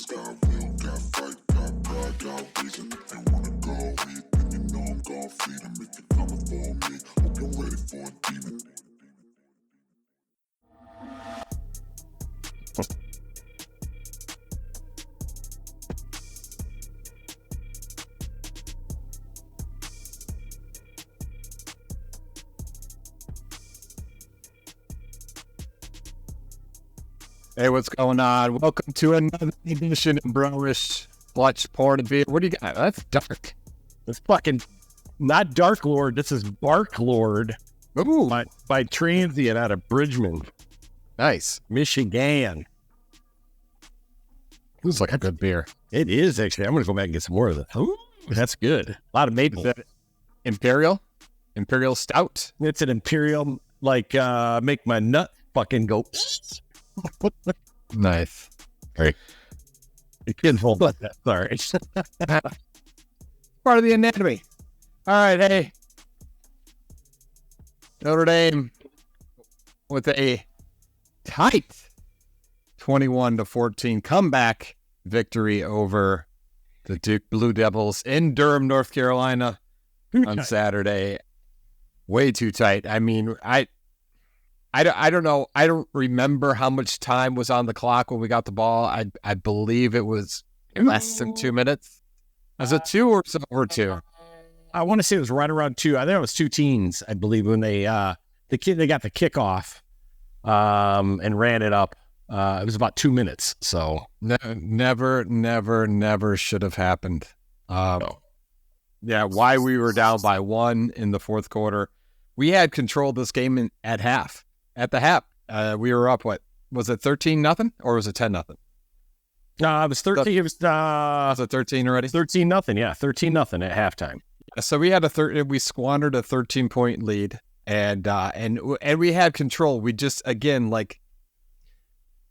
got will, got fight, got pride, got reason. If you wanna go eat, then you know I'm gon' feed 'em. If you're coming for me, hope you're ready for a demon. Hey, what's going on? Welcome to another edition of Bro-ish Clutch Porn and Beer. What do you got? That's dark. That's fucking not Dark Lord. This is Bark Lord. Ooh, by Transient out of Bridgman. Nice. Michigan. Looks like a good beer. It is, actually. I'm going to go back and get some more of it. Ooh, that's good. A lot of maple. Imperial? Imperial Stout? It's an Imperial, like, make my nut fucking go... Nice. Sorry. You couldn't hold that. Sorry. Part of the anatomy. All right, hey. Notre Dame with a tight 21-14 comeback victory over the Duke Blue Devils in Durham, North Carolina on Saturday. Way too tight. I mean, I don't know. I don't remember how much time was on the clock when we got the ball. I believe it was less than 2 minutes. Was it 2 or over 2? I want to say it was right around 2. I think it was 2 teens, I believe, when they got the kickoff and ran it up. It was about 2 minutes. So never should have happened. Yeah, why we were down by 1 in the fourth quarter. We had control of this game at half. At the half, we were up, what? Was it 13-0 or was it 10-0? It was 13. Was it 13 already? 13-0, yeah. 13-0 at halftime. So we had we squandered a 13-point lead and we had control. We just, again, like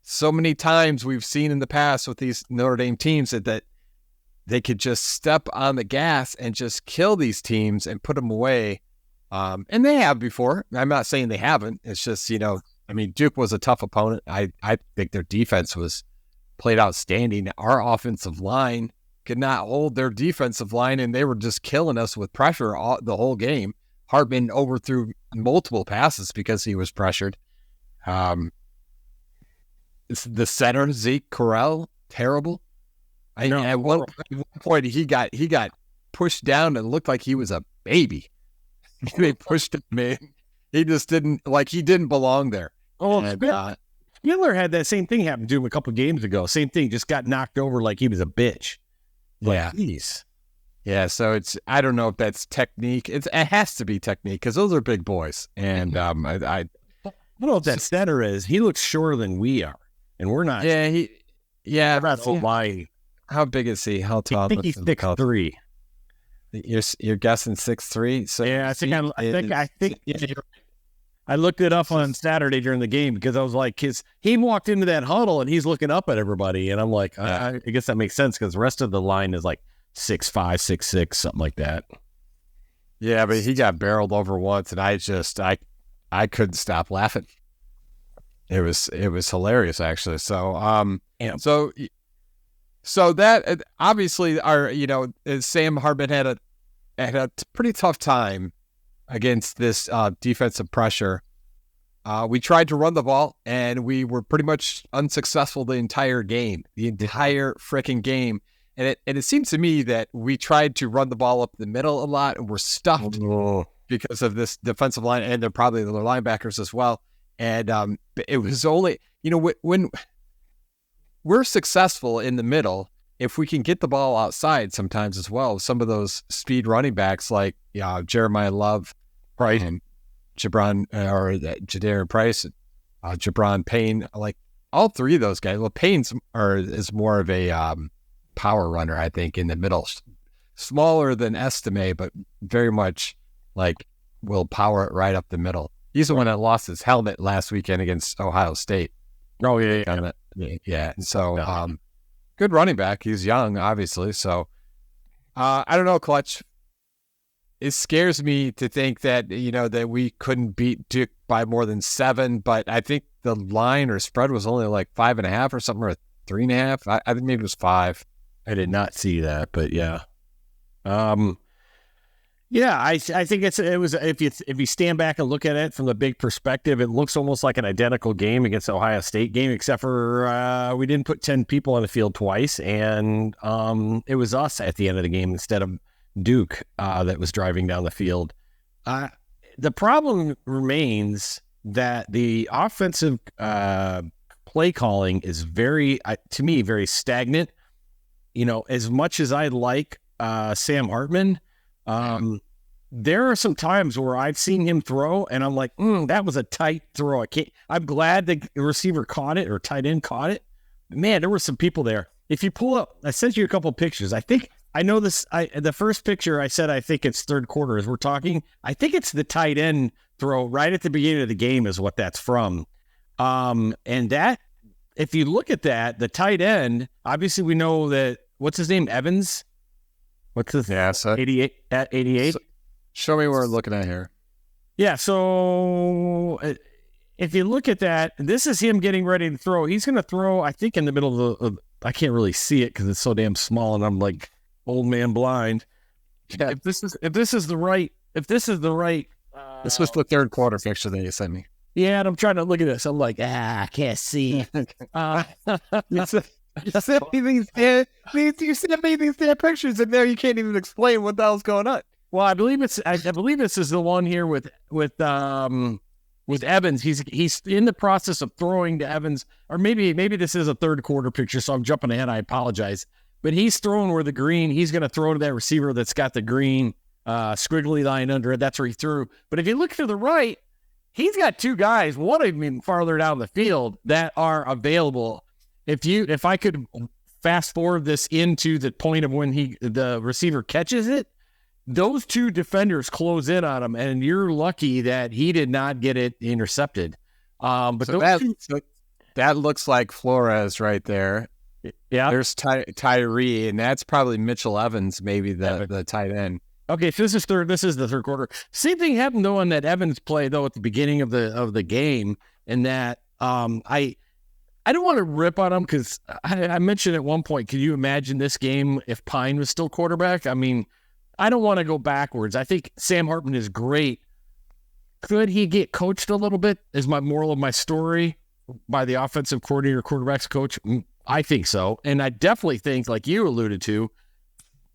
so many times we've seen in the past with these Notre Dame teams that they could just step on the gas and just kill these teams and put them away. And they have before. I'm not saying they haven't. It's just, I mean, Duke was a tough opponent. I think their defense was played outstanding. Our offensive line could not hold their defensive line, and they were just killing us with pressure the whole game. Hartman overthrew multiple passes because he was pressured. The center, Zeke Correll, terrible. At one point, he got pushed down and looked like he was a baby. They pushed him in. He just didn't belong there. Oh, Miller had that same thing happen to him a couple of games ago. Same thing, just got knocked over like he was a bitch. Yeah. Geez. Yeah, so I don't know if that's technique. It has to be technique because those are big boys. And I don't know if that center is. He looks shorter than we are, and we're not. Yeah, we're not lying. How big is he? How tall? I think he's 6'3". You're guessing 6'3". So yeah, I think. I looked it up on Saturday during the game because I was like, he walked into that huddle and he's looking up at everybody, and I'm like, I guess that makes sense because the rest of the line is like 6'5", 6'6", something like that. Yeah, but he got barreled over once, and I couldn't stop laughing. It was hilarious actually. So So that obviously Sam Hartman had a pretty tough time against this defensive pressure. We tried to run the ball and we were pretty much unsuccessful the entire freaking game. And it seems to me that we tried to run the ball up the middle a lot and we're stuffed because of this defensive line and they're probably the linebackers as well. And it was only, when we're successful in the middle if we can get the ball outside sometimes as well. Some of those speed running backs like Jeremiah Love, Price, and Jadarian Price, Jabron Payne, like all three of those guys. Well, Payne's is more of a power runner, I think, in the middle. Smaller than Estime, but very much like will power it right up the middle. He's the one that lost his helmet last weekend against Ohio State. Oh, yeah. Yeah. So, good running back. He's young, obviously. So, I don't know, Clutch. It scares me to think that, that we couldn't beat Duke by more than 7, but I think the line or spread was only like 5.5 or something, or 3.5. I think maybe it was 5. I did not see that, but yeah. Yeah, I think it was if you stand back and look at it from the big perspective, it looks almost like an identical game against the Ohio State game, except for we didn't put 10 people on the field twice, and it was us at the end of the game instead of Duke that was driving down the field. The problem remains that the offensive play calling is to me, very stagnant. As much as I like Sam Hartman, there are some times where I've seen him throw and I'm like, that was a tight throw. I'm glad the receiver caught it or tight end caught it. But man, there were some people there. If you pull up, I sent you a couple of pictures. I know this. The first picture I said, I think it's third quarter as we're talking. I think it's the tight end throw right at the beginning of the game is what that's from. And that, if you look at that, the tight end, obviously we know that, what's his name? Evans? What's his 88 at 88? So, show me what we're looking at here. Yeah, so if you look at that, this is him getting ready to throw. He's going to throw, I think, in the middle of I can't really see it because it's so damn small, and I'm like old man blind. Yeah. If this is the right, this was the third quarter picture that you sent me. Yeah, and I'm trying to look at this. I'm like, I can't see. You sent me these pictures, and there you can't even explain what the hell's going on. Well, I believe this is the one here with Evans. He's in the process of throwing to Evans, or maybe this is a third quarter picture, so I'm jumping ahead. I apologize. But he's throwing where the green, he's going to throw to that receiver that's got the green squiggly line under it. That's where he threw. But if you look to the right, he's got two guys, one of them farther down the field, that are available. If I could fast forward this into the point of when the receiver catches it, those two defenders close in on him, and you're lucky that he did not get it intercepted. But so that looks like Flores right there. Yeah, there's Tyree, and that's probably Mitchell Evans, maybe the tight end. Okay, so this is the third quarter. Same thing happened though on that Evans play though at the beginning of the game, and that I don't want to rip on him because I mentioned at one point, can you imagine this game if Pine was still quarterback? I mean, I don't want to go backwards. I think Sam Hartman is great. Could he get coached a little bit, is my moral of my story, by the offensive coordinator, quarterback's coach? I think so. And I definitely think, like you alluded to,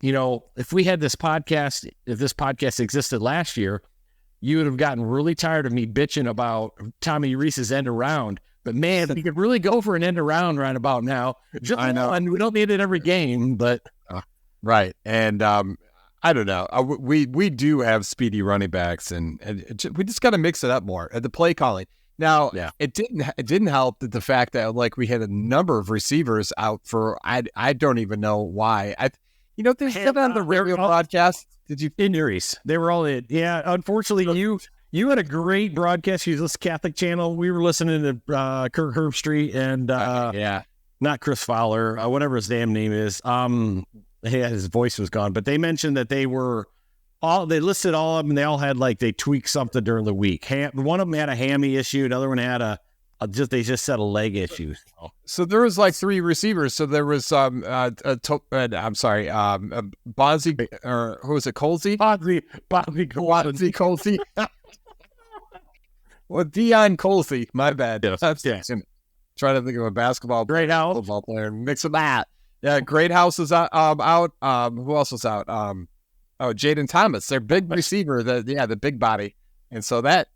if this podcast existed last year, you would have gotten really tired of me bitching about Tommy Reese's end around. But man, we could really go for an end around right about now. I know. And we don't need it every game, but. Right. And I don't know. We do have speedy running backs, and we just got to mix it up more at the play calling. Now, It didn't help that the fact that we had a number of receivers out for I don't even know why. They said on the radio broadcast. Did you injuries? They were all in. Yeah, unfortunately, you had a great broadcast. You this Catholic channel. We were listening to Kirk Herbstreit and not Chris Fowler, whatever his damn name is. His voice was gone, but they mentioned that they listed all of them, and they all had they tweaked something during the week. One of them had a hammy issue, another one had they just said a leg issue. So there was 3 receivers. So there was I'm sorry, Bonzi, or who was it, Colsey? Bonzi Colsey. Well, Dion Colsey, my bad. Yes. Trying to think of a football player. Mix of that. Yeah, Great House is out. Who else was out? Jaden Thomas, their big receiver, the big body. And so that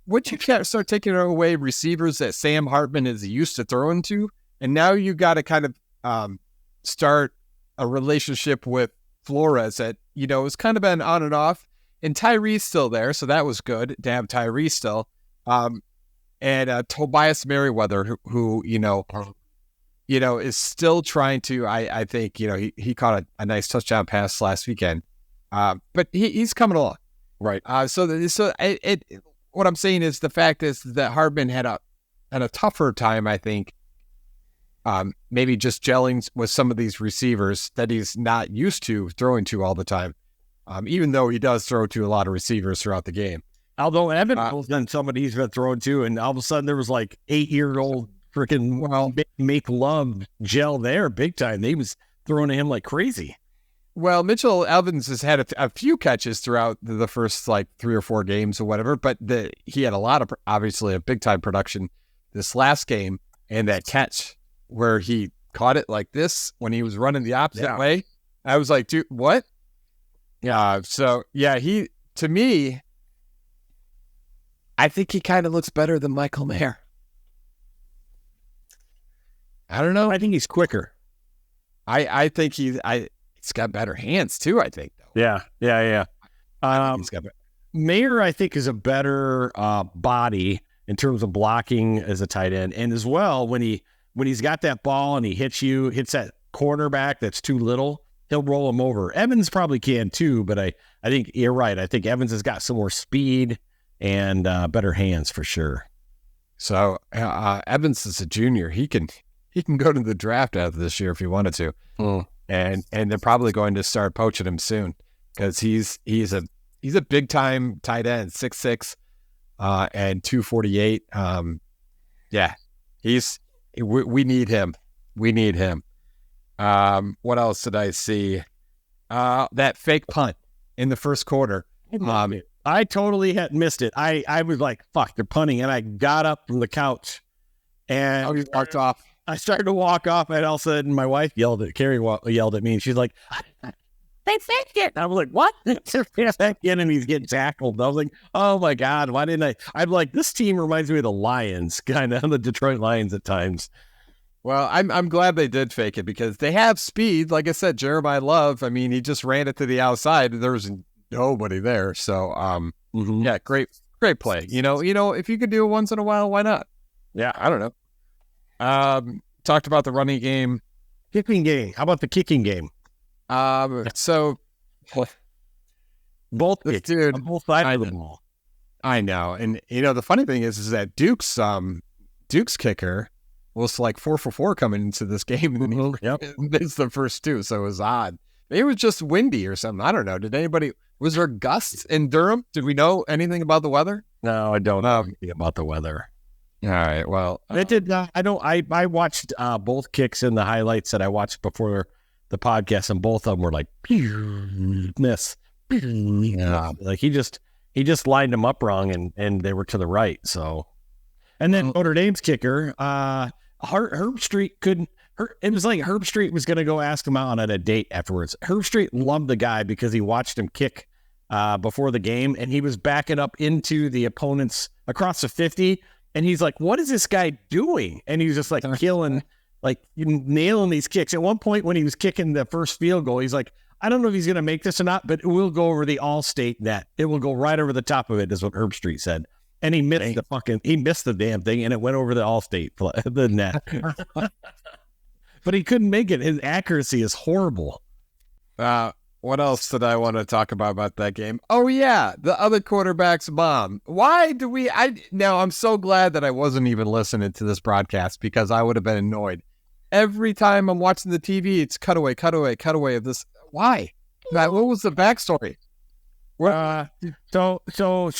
once you can't start taking away receivers that Sam Hartman is used to throwing to, and now you got to kind of start a relationship with Flores that has kind of been on and off. And Tyree's still there, so that was good to have Tyree still. And Tobias Merriweather, who is still trying to. I think he caught a nice touchdown pass last weekend, but he's coming along, right? What I'm saying is the fact is that Hartman had a tougher time, I think, maybe just gelling with some of these receivers that he's not used to throwing to all the time, even though he does throw to a lot of receivers throughout the game. Although Evans has been somebody he's been throwing to, and all of a sudden there was 8-year-old freaking make love gel there big time. They was throwing at him like crazy. Well, Mitchell Evans has had a few catches throughout the first like 3 or 4 games or whatever, but he had a lot of, obviously, a big time production this last game, and that catch where he caught it like this when he was running the opposite way. I was like, dude, what? Yeah. So yeah, to me, I think he kind of looks better than Michael Mayer. I don't know. I think he's quicker. I think he's got better hands too, I think, though. Yeah. He's got better. Mayer, I think, is a better body in terms of blocking as a tight end. And as well, when he's got that ball and he hits that cornerback that's too little, he'll roll him over. Evans probably can too, but I think you're right. I think Evans has got some more speed and better hands for sure. So Evans is a junior. He can go to the draft after this year if he wanted to. And they're probably going to start poaching him soon because he's a big time tight end, 6'6", and 248. Yeah, we need him. We need him. What else did I see? That fake punt in the first quarter. I totally had missed it. I was like, fuck, they're punting, and I got up from the couch and he walked off. I started to walk off, and all of a sudden, my wife Carrie yelled at me, and she's like, "They faked it!" And I was like, "What?" Back in, and he's getting tackled. I was like, "Oh my god, why didn't I?" I'm like, this team reminds me of the Lions, kind of the Detroit Lions at times. Well, I'm glad they did fake it because they have speed. Like I said, Jeremiah Love. I mean, he just ran it to the outside, and there was nobody there. So, yeah, great play. You know, if you could do it once in a while, why not? Yeah, I don't know. Talked about the running game. Kicking game. How about the kicking game? So both dude on both sides of the ball. I know. And the funny thing is that Duke's kicker was like 4 for 4 coming into this game, and then he missed the first 2, so it was odd. Maybe it was just windy or something. I don't know. Was there gusts in Durham? Did we know anything about the weather? No, I don't know anything about the weather. All right. Well, it did. I watched both kicks in the highlights that I watched before the podcast, and both of them were like miss. Yeah. Like he just lined them up wrong, and they were to the right. So, and then Notre Dame's kicker, Herb Street couldn't. It was like Herb Street was going to go ask him out on a date afterwards. Herb Street loved the guy because he watched him kick before the game, and he was backing up into the opponents across the 50. And he's like, what is this guy doing? And he was just like killing, like nailing these kicks. At one point when he was kicking the first field goal, he's like, I don't know if he's going to make this or not, but it will go over the all-state net. It will go right over the top of it, is what Herb Street said. And he missed the damn thing, and it went over the all-state, the net. But he couldn't make it. His accuracy is horrible. What else did I want to talk about that game? Oh, yeah, the other quarterback's mom. Why do now I'm so glad that I wasn't even listening to this broadcast because I would have been annoyed. Every time I'm watching the TV, it's cutaway of this. Why? What was the backstory? So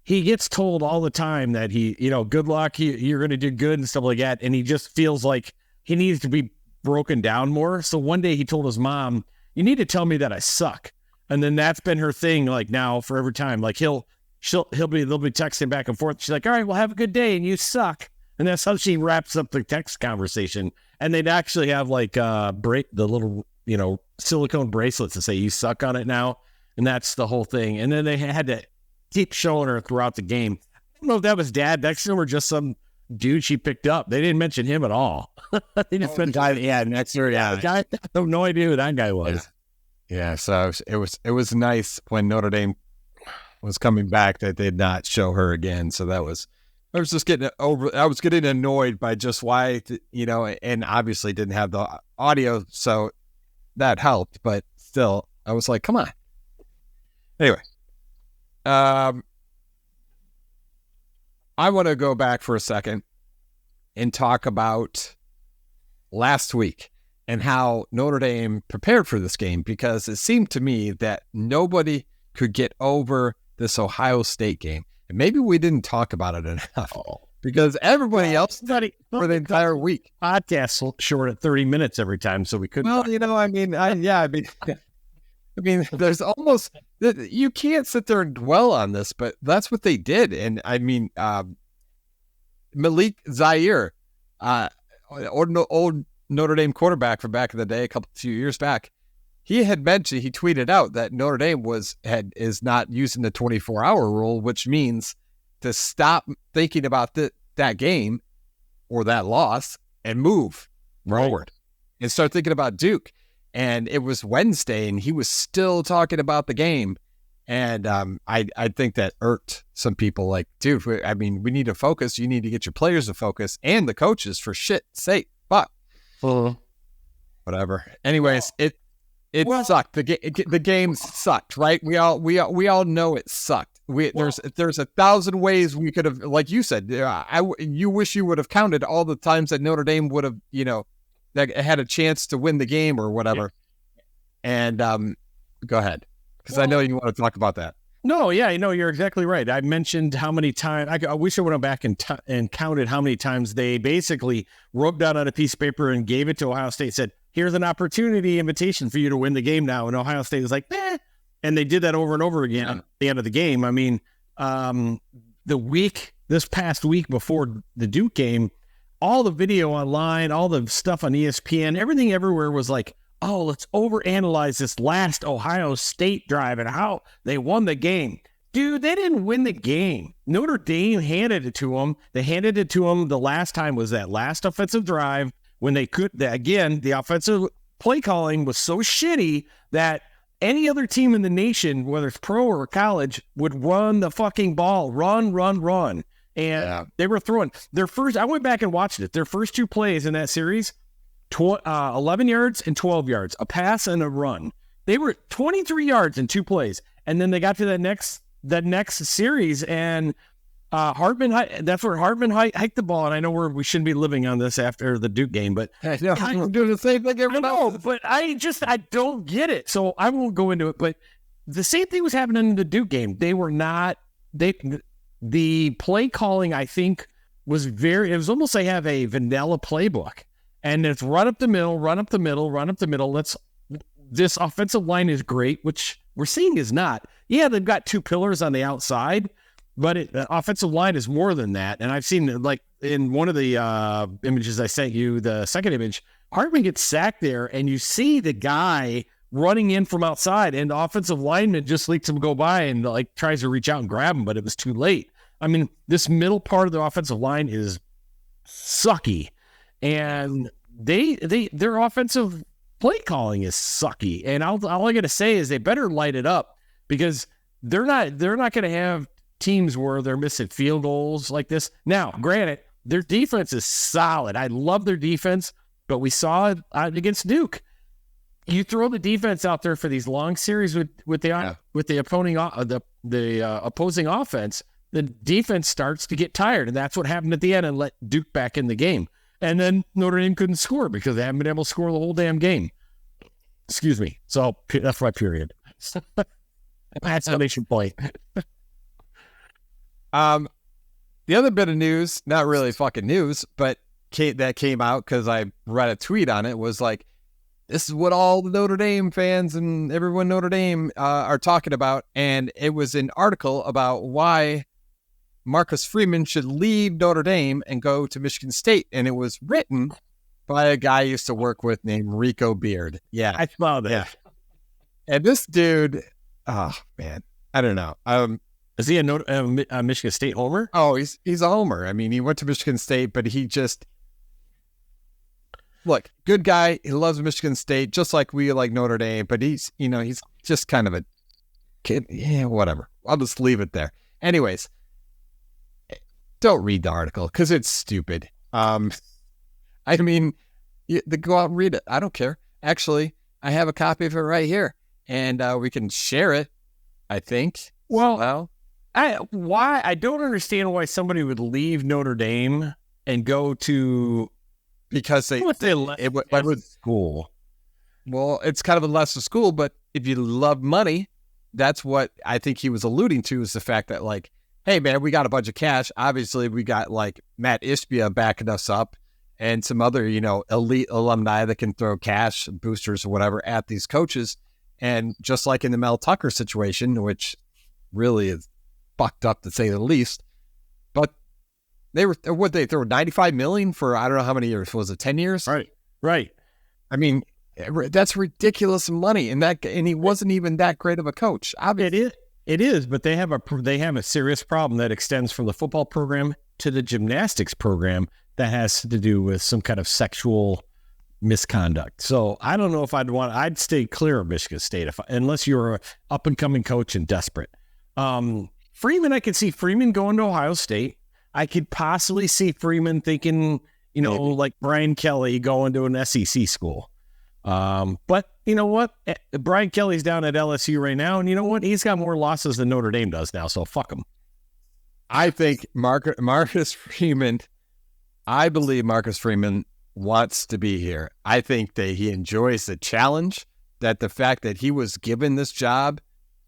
he gets told all the time that good luck, you're going to do good and stuff like that. And he just feels like he needs to be broken down more. So one day he told his mom, you need to tell me that I suck. And then that's been her thing, like now for every time. Like they'll be texting back and forth. She's like, all right, well, have a good day, and you suck. And that's how she wraps up the text conversation. And they'd actually have like the little silicone bracelets to say you suck on it now. And that's the whole thing. And then they had to keep showing her throughout the game. I don't know if that was dad next to him or just some dude she picked up. They didn't mention him at all. They just next year. Yeah, I have no idea who that guy was. Yeah. So it was nice when Notre Dame was coming back that they did not show her again. So I was just getting I was getting annoyed by just why, and obviously didn't have the audio, so that helped. But still, I was like, come on. Anyway, I want to go back for a second and talk about last week and how Notre Dame prepared for this game, because it seemed to me that nobody could get over this Ohio State game. And maybe we didn't talk about it enough. because everybody else for the entire week. Podcast short at 30 minutes every time, so we couldn't. Well, I mean, there's almost you can't sit there and dwell on this, but that's what they did. And I mean, Malik Zaire, old Notre Dame quarterback from back in the day, few years back, he tweeted out that Notre Dame is not using the 24-hour rule, which means to stop thinking about that game or that loss and move forward and start thinking about Duke. And it was Wednesday, and he was still talking about the game. And I think that irked some people. Like, dude, we need to focus. You need to get your players to focus and the coaches, for shit's sake. Fuck. Whatever. Anyways, it sucked. The game sucked, right? We all know it sucked. There's 1,000 ways we could have, like you said. You wish you would have counted all the times that Notre Dame would have, that had a chance to win the game or whatever. Yeah. And go ahead, because I know you want to talk about that. No, yeah, you're exactly right. I mentioned how many times. I wish I went back and counted how many times they basically wrote down on a piece of paper and gave it to Ohio State. Said, "Here's an invitation for you to win the game now." And Ohio State was like, "Eh," and they did that over and over again at the end of the game. I mean, this past week before the Duke game, all the video online, all the stuff on ESPN, everything everywhere was like, oh, let's overanalyze this last Ohio State drive and how they won the game. Dude, they didn't win the game. Notre Dame handed it to them. They handed it to them the last time was that last offensive drive when they could, again, the offensive play calling was so shitty that any other team in the nation, whether it's pro or college, would run the fucking ball, run. And they were throwing their first. I went back and watched it. Their first two plays in that series, 11 yards and 12 yards, a pass and a run. They were 23 yards in two plays, and then they got to that next series, and Hartman. That's where Hartman hiked the ball. And I know we shouldn't be living on this after the Duke game, but I'm doing the same thing every day. But I don't get it. So I won't go into it. But the same thing was happening in the Duke game. They were not The play calling, I think, was it was almost like have a vanilla playbook. And it's run up the middle. This offensive line is great, which we're seeing is not. Yeah, they've got two pillars on the outside, but the offensive line is more than that. And I've seen, like, in one of the images I sent you, the second image, Hartman gets sacked there, and you see the guy running in from outside, and the offensive lineman just lets him go by and like tries to reach out and grab him, but it was too late. I mean, this middle part of the offensive line is sucky, and their offensive play calling is sucky. And all I got to say is they better light it up, because they're not going to have teams where they're missing field goals like this. Now, granted, their defense is solid. I love their defense, but we saw it against Duke. You throw the defense out there for these long series with the opposing offense, the defense starts to get tired, and that's what happened at the end and let Duke back in the game. And then Notre Dame couldn't score because they haven't been able to score the whole damn game. Excuse me. So that's my period. Exclamation point. The other bit of news, not really fucking news, but that came out because I read a tweet on it, was like, this is what all the Notre Dame fans and everyone Notre Dame are talking about. And it was an article about why Marcus Freeman should leave Notre Dame and go to Michigan State. And it was written by a guy I used to work with named Rico Beard. Yeah. I saw that. Yeah. And this dude, oh, man, I don't know. Is he a Michigan State homer? Oh, he's a homer. I mean, he went to Michigan State, but he just... Look, good guy. He loves Michigan State, just like we like Notre Dame. But he's just kind of a kid. Yeah, whatever. I'll just leave it there. Anyways, don't read the article because it's stupid. I mean, go out and read it. I don't care. Actually, I have a copy of it right here, and we can share it, I think. Well, I don't understand why somebody would leave Notre Dame and go to... Because it was school. Well, it's kind of a lesser school, but if you love money, that's what I think he was alluding to, is the fact that, like, hey, man, we got a bunch of cash. Obviously, we got like Matt Ishbia backing us up and some other, elite alumni that can throw cash, boosters or whatever at these coaches. And just like in the Mel Tucker situation, which really is fucked up to say the least, but they throw $95 million for, I don't know how many years. Was it 10 years? Right. I mean, that's ridiculous money. And he wasn't even that great of a coach. Obviously. It is, but they have a serious problem that extends from the football program to the gymnastics program that has to do with some kind of sexual misconduct. So I don't know if I'd stay clear of Michigan State unless you're an up and coming coach and desperate. Freeman, I could see Freeman going to Ohio State. I could possibly see Freeman thinking, like Brian Kelly going to an SEC school. But you know what? Brian Kelly's down at LSU right now, and you know what? He's got more losses than Notre Dame does now, so fuck him. I think Marcus Freeman, I believe Marcus Freeman wants to be here. I think that he enjoys the challenge, that the fact that he was given this job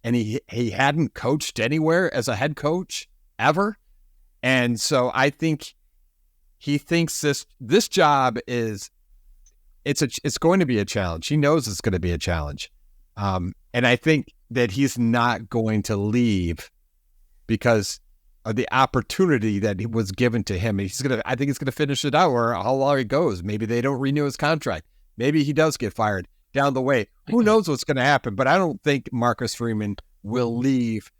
and he hadn't coached anywhere as a head coach ever. And so I think he thinks this job is, it's going to be a challenge. He knows it's going to be a challenge. And I think that he's not going to leave because of the opportunity that was given to him. I think he's going to finish it out, or how long it goes. Maybe they don't renew his contract. Maybe he does get fired down the way. Who knows what's going to happen? But I don't think Marcus Freeman will leave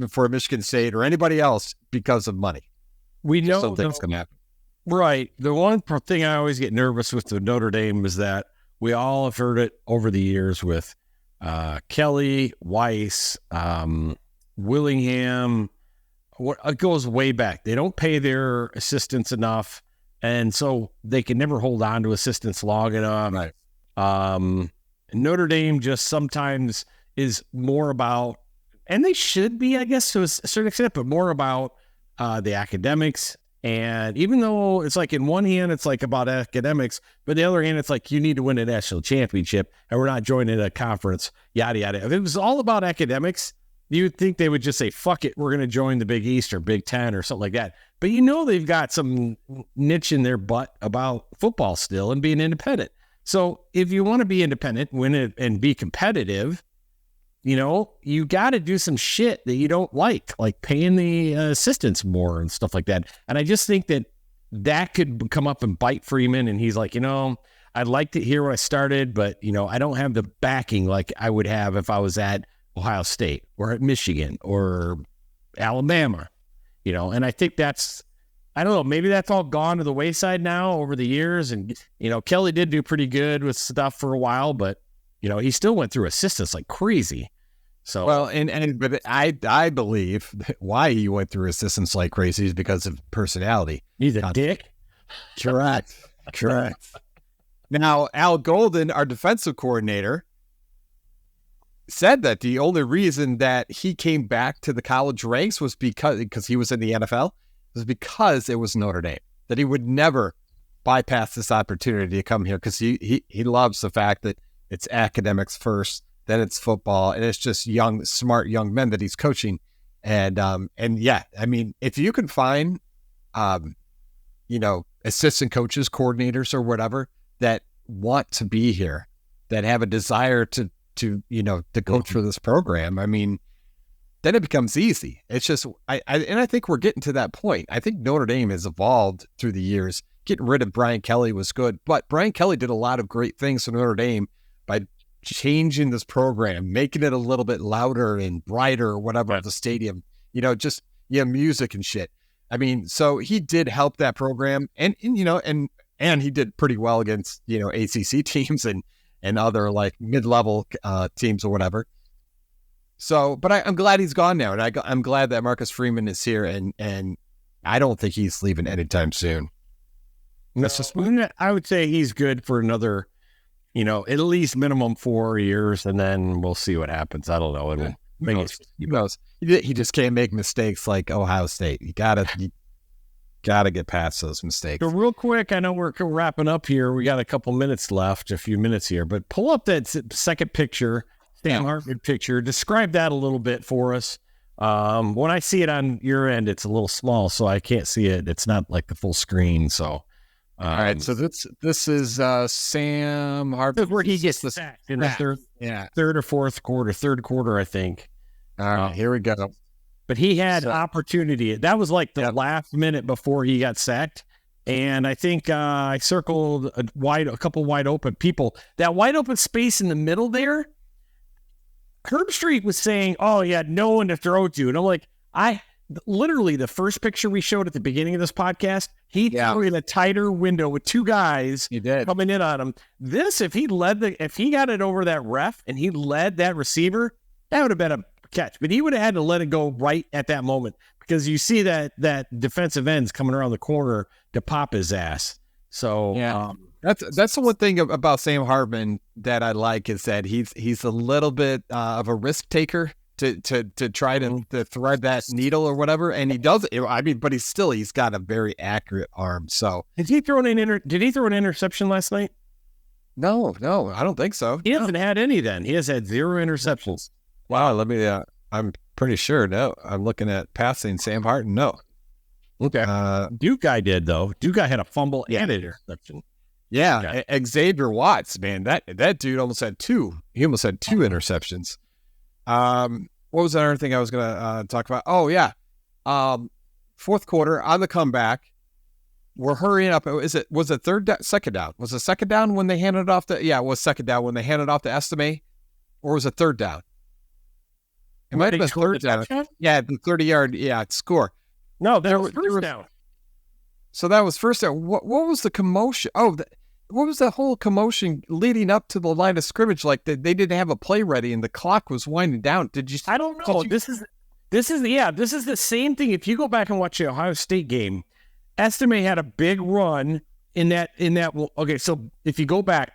for Michigan State or anybody else because of money. We know something's going to happen. Right. The one thing I always get nervous with the Notre Dame is that we all have heard it over the years with Kelly, Weiss, Willingham. It goes way back. They don't pay their assistants enough, and so they can never hold on to assistants long enough. Right. Notre Dame just sometimes is more about, and they should be, I guess, to a certain extent, but more about the academics. And even though it's like in one hand, it's like about academics, but the other hand, it's like you need to win a national championship and we're not joining a conference, yada, yada. If it was all about academics, you'd think they would just say, fuck it, we're going to join the Big East or Big Ten or something like that. But they've got some niche in their butt about football still and being independent. So if you want to be independent, win it, and be competitive, you got to do some shit that you don't like paying the assistants more and stuff like that. And I just think that could come up and bite Freeman. And he's like, I'd like to hear where I started, but, I don't have the backing like I would have if I was at Ohio State or at Michigan or Alabama, and I think I don't know, maybe that's all gone to the wayside now over the years. And, Kelly did do pretty good with stuff for a while, but, he still went through assistants like crazy. So, well, but I believe that why he went through assistants like crazy is because of personality. He's a dick. Correct. Now, Al Golden, our defensive coordinator, said that the only reason that he came back to the college ranks was because he was in the NFL, was because it was Notre Dame, that he would never bypass this opportunity to come here because he loves the fact that it's academics first, then it's football, and it's just smart young men that he's coaching. And yeah, I mean, if you can find, assistant coaches, coordinators or whatever that want to be here, that have a desire to coach for this program, I mean, then it becomes easy. It's just, I think we're getting to that point. I think Notre Dame has evolved through the years. Getting rid of Brian Kelly was good, but Brian Kelly did a lot of great things for Notre Dame by changing this program, making it a little bit louder and brighter or whatever at the stadium, music and shit. I mean, so he did help that program and he did pretty well against, ACC teams and other like mid-level teams or whatever. So, but I'm glad he's gone now. And I'm glad that Marcus Freeman is here and I don't think he's leaving anytime soon. That's just, I would say he's good for another, at least minimum 4 years, and then we'll see what happens. I don't know. He knows. He just can't make mistakes like Ohio State. You gotta get past those mistakes. So real quick, I know we're wrapping up here. We got a couple minutes left, a few minutes here, but pull up that second picture, Sam Hartman picture. Describe that a little bit for us. When I see it on your end, it's a little small, so I can't see it. It's not like the full screen. So, all right. So this is Sam Hartman. where he gets the sack in the third or fourth quarter, third quarter, I think. All right, here we go. But he had opportunity. That was like the last minute before he got sacked. And I think I circled a couple wide open people. That wide open space in the middle there, Herb Street was saying, "Oh, yeah, no one to throw to." And I'm like, literally the first picture we showed at the beginning of this podcast, he threw in a tighter window with two guys coming in on him. This, if he got it over that ref and he led that receiver, that would have been a catch. But he would have had to let it go right at that moment because you see that defensive end's coming around the corner to pop his ass. So that's the one thing about Sam Hartman that I like is that he's a little bit of a risk taker to try to thread that needle or whatever, and he does it. I mean, but he's got a very accurate arm. So did he throw an interception last night? No, I don't think so. He hasn't had any. Then he has had 0 interceptions. Wow, let me. I'm pretty sure. No, I'm looking at passing. Sam Hartman. No. Okay. Duke guy did though. Duke guy had a fumble and an interception. Yeah, Xavier Watts, man, that dude almost had 2. He almost had 2 interceptions. What was the other thing I was gonna talk about? Oh yeah, fourth quarter on the comeback, we're hurrying up. Was it second down? Was it second down when they handed it off it was second down when they handed off to Estime, or was it third down? It might have been third down. Yeah, the 30-yard score. No, that was first down. So that was first down. What was the commotion? Oh, what was the whole commotion leading up to the line of scrimmage? Like they didn't have a play ready and the clock was winding down. Did you? I don't know. This is the same thing. If you go back and watch the Ohio State game, Estime had a big run in that. Okay, so if you go back,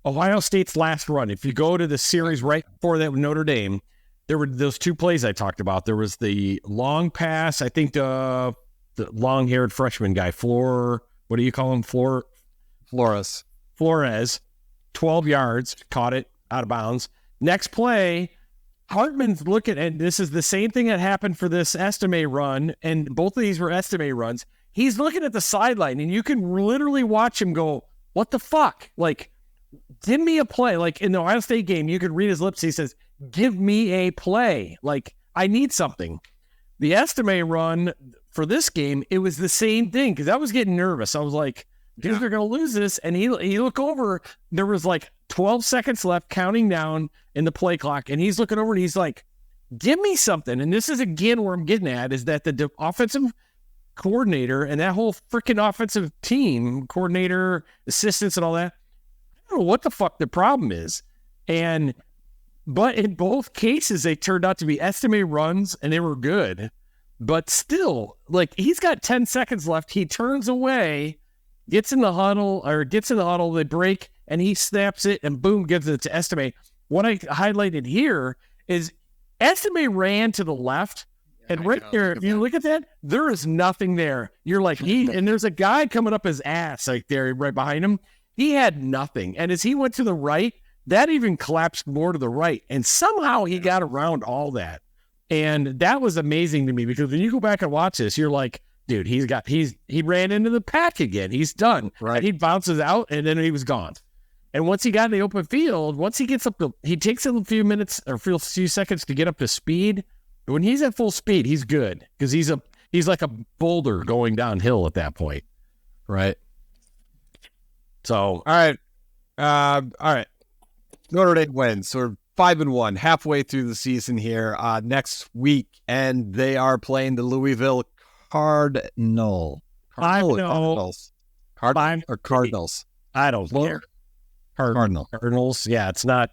Ohio State's last run. If you go to the series right before that with Notre Dame, there were those 2 plays I talked about. There was the long pass. I think the long-haired freshman guy, what do you call him? Flores, 12 yards, caught it out of bounds. Next play, Hartman's looking, and this is the same thing that happened for this Estime run, and both of these were Estime runs. He's looking at the sideline, and you can literally watch him go, what the fuck? Like, give me a play. Like, in the Ohio State game, you could read his lips. He says, give me a play. Like, I need something. The Estime run for this game, it was the same thing, because I was getting nervous. I was like, dude, they're going to lose this. And he looked over. There was like 12 seconds left counting down in the play clock. And he's looking over and he's like, give me something. And this is again where I'm getting at is that the offensive coordinator and that whole freaking offensive team, coordinator, assistants and all that, I don't know what the fuck the problem is. But in both cases, they turned out to be Estime runs and they were good. But still, like, he's got 10 seconds left. He turns away, gets in the huddle, they break, and he snaps it, and boom, gives it to Estime. What I highlighted here is Estime ran to the left, and right there, if you look at that, there is nothing there. You're like, and there's a guy coming up his ass like there right behind him. He had nothing. And as he went to the right, that even collapsed more to the right. And somehow he got around all that. And that was amazing to me because when you go back and watch this, you're like, dude, he ran into the pack again. He's done. Right. He bounces out and then he was gone. And once he got in the open field, he takes a few minutes or a few seconds to get up to speed. But when he's at full speed, he's good because he's like a boulder going downhill at that point. Right. So, all right. Notre Dame wins. So we're 5-1, halfway through the season here. Next week, and they are playing the Louisville Cardinals. Cardinals. I don't care. Cardinals. Yeah, it's not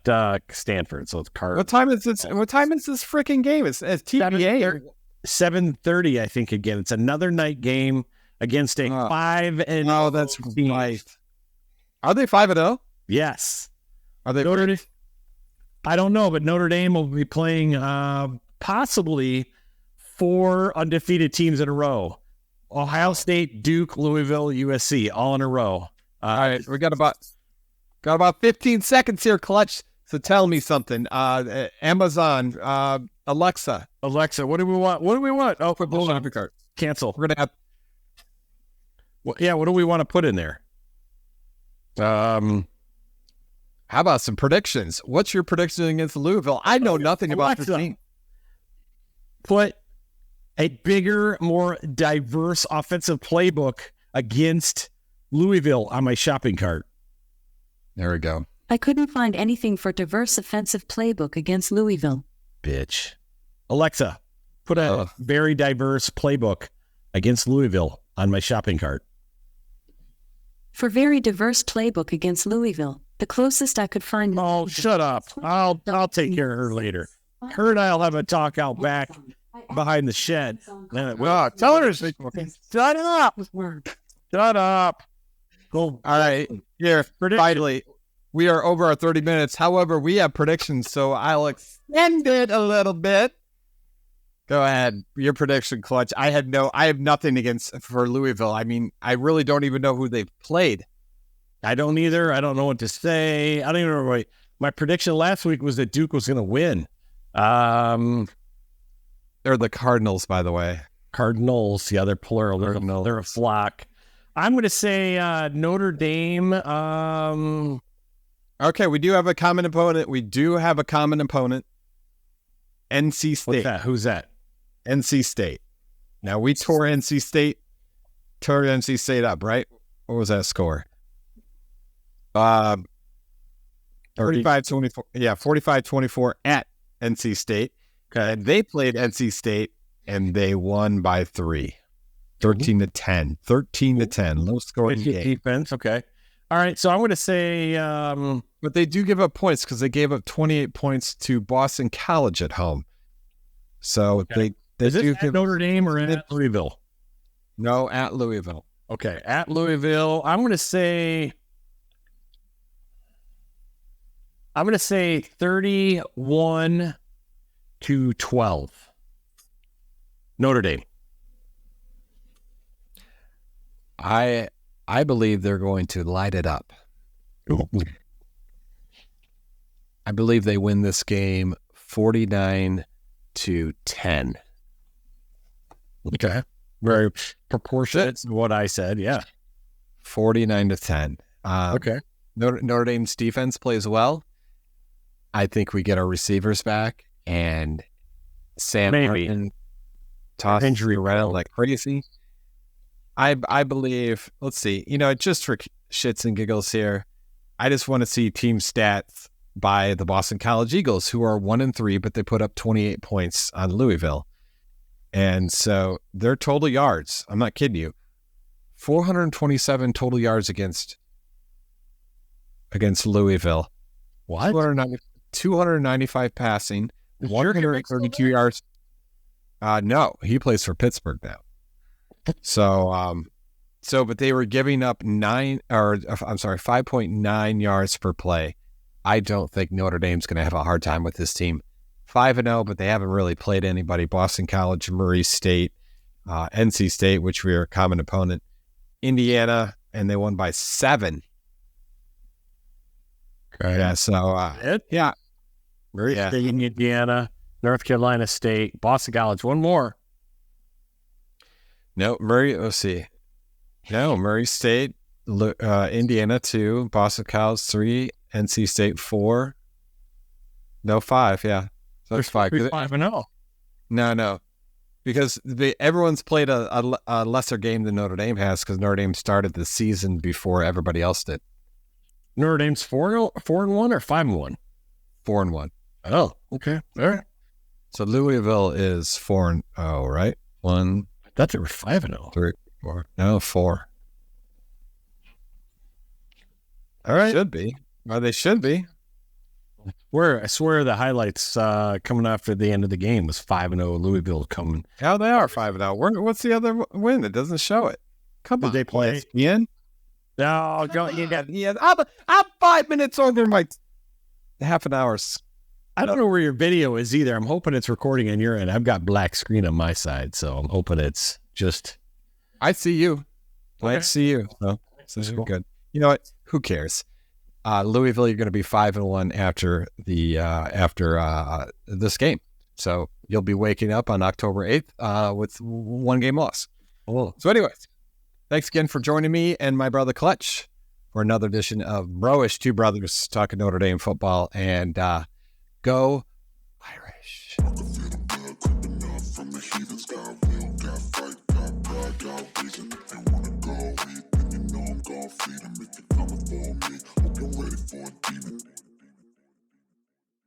Stanford, so it's Cardinals. What time is this? What time is this freaking game? It's TBA. 7:30, I think. Again, it's another night game against a 5-0. Oh, that's right. Are they 5-0? Yes. Are they Notre Dame? I don't know, but Notre Dame will be playing possibly 4 undefeated teams in a row. Ohio State, Duke, Louisville, USC, all in a row. All right, we got about 15 seconds here, Clutch. So tell me something. Amazon, Alexa, what do we want? What do we want? Oh, put the hold on. shopping cart. Cancel. We're gonna have. What do we want to put in there? How about some predictions? What's your prediction against Louisville? I know nothing about this team. Put a bigger, more diverse offensive playbook against Louisville on my shopping cart. There we go. I couldn't find anything for diverse offensive playbook against Louisville. Bitch. Alexa, put a very diverse playbook against Louisville on my shopping cart. For very diverse playbook against Louisville, the closest I could find. Oh, shut up. I'll take care of her later. Her and I'll have a talk out back behind the shed. Well, tell her to shut up. Shut up. Cool. All right. Here, finally, we are over our 30 minutes. However, we have predictions, so I'll extend it a little bit. Go ahead. Your prediction, Clutch. I have nothing for Louisville. I mean, I really don't even know who they've played. I don't either. I don't know what to say. I don't even know. My prediction last week was that Duke was going to win. They're the Cardinals, by the way. Cardinals. Yeah, they're plural. They're a flock. I'm going to say Notre Dame. Okay, we do have a common opponent. NC State. What's that? Who's that? NC State. Now, we tore NC State up, right? What was that score? 45-24. Yeah, 45-24 at NC State. Okay. And they played NC State, and they won by 3. 13-10. 13-10. Low scoring game. Defense. Okay. All right. So I'm going to say... but they do give up points because they gave up 28 points to Boston College at home. So okay. They Is do this at Notre Dame or at Louisville? No, at Louisville. Okay. At Louisville. I'm going to say 31-12. Notre Dame. I believe they're going to light it up. Ooh. I believe they win this game 49-10. Okay. Very proportionate to what I said. Yeah. 49-10. Okay. Notre Dame's defense plays well. I think we get our receivers back, and Sam Hartman tosses injury around like crazy. I believe, let's see, just for shits and giggles here, I just want to see team stats by the Boston College Eagles, who are 1-3, but they put up 28 points on Louisville. And so their total yards, I'm not kidding you, 427 total yards against Louisville. What? 295 passing, 132 yards. No, he plays for Pittsburgh now. So, but they were giving up 5.9 yards per play. I don't think Notre Dame's going to have a hard time with this team. 5-0, but they haven't really played anybody. Boston College, Murray State, NC State, which we are a common opponent, Indiana, and they won by 7. Okay. Yeah. So, yeah. Murray State, Indiana, North Carolina State, Boston College. One more. No, let's see. No, Murray State, Indiana 2, Boston College 3, NC State 4. No, 5, yeah. So that's 5. 5-0. No. Because everyone's played a lesser game than Notre Dame has because Notre Dame started the season before everybody else did. Notre Dame's 4-1 or 5-1? 4-1. Oh, okay. All right. So Louisville is 4-0, right? 1. I thought they were 5-0. 3, 4. No, 4. All right. Should be. Or they should be. I swear the highlights coming after the end of the game was 5-0 Louisville coming. How they are 5-0. What's the other win? It doesn't show it. Come on. Did they play? ESPN? No, go. Yeah. I'm 5 minutes over my half an hour. I don't know where your video is either. I'm hoping it's recording on your end. I've got black screen on my side, so I'm hoping it's just. I see you. Okay. I see you. So cool. Good. You know what? Who cares? Louisville, you're going to be 5-1 after this game. So you'll be waking up on October 8th with 1-game loss. Oh. So anyways, thanks again for joining me and my brother Clutch for another edition of Bro-ish Two Brothers talking Notre Dame football. And go Irish. I can feel the blood creeping up from the heathen sky.